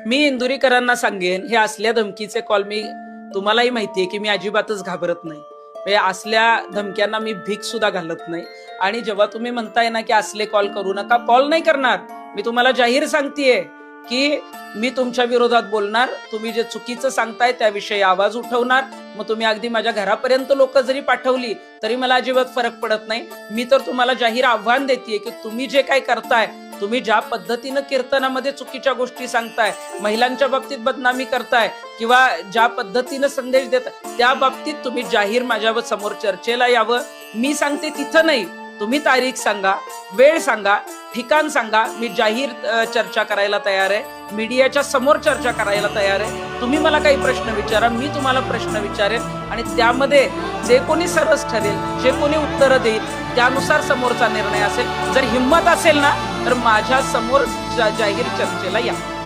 मी इंदुरीकरांना सांगेन, हे असल्या धमकीचे कॉल तुम्हालाही माहितीये की मी अजिबातच घाबरत नाही. हे असल्या धमक्यांना मी भीक सुद्धा घालत नाही. आणि जेव्हा तुम्ही म्हणताय ना की असले कॉल करू नका, कॉल नाही करणार. मी तुम्हाला जाहीर सांगतेय की मी तुमच्या विरोधात बोलणार. तुम्ही जे चुकीचं सांगताय त्याविषयी आवाज उठवणार. मग तुम्ही अगदी माझ्या घरापर्यंत लोक जरी पाठवली तरी मला अजिबात फरक पडत नाही. मी तर तुम्हाला जाहीर आव्हान देतेय की तुम्ही जे काय करताय, तुम्ही ज्या पद्धतीनं कीर्तनामध्ये चुकीच्या गोष्टी सांगताय, महिलांच्या बाबतीत बदनामी करताय किंवा ज्या पद्धतीनं संदेश देताय, त्या बाबतीत तुम्ही जाहीर माझ्यावर समोर चर्चेला यावं. मी सांगते तिथं नाही, तुम्ही तारीख सांगा, वेळ सांगा, ठिकाण सांगा. मी जाहीर चर्चा करायला तयार आहे. मीडियाच्या समोर चर्चा करायला तयार आहे. तुम्ही मला काही प्रश्न विचारा, मी तुम्हाला प्रश्न विचारेन आणि त्यामध्ये जे कोणी सरस ठरेल, जे कोणी उत्तरं देईल, त्यानुसार समोरचा निर्णय असेल. जर हिंमत असेल ना तर माझ्या समोर जाहीर चर्चेला या.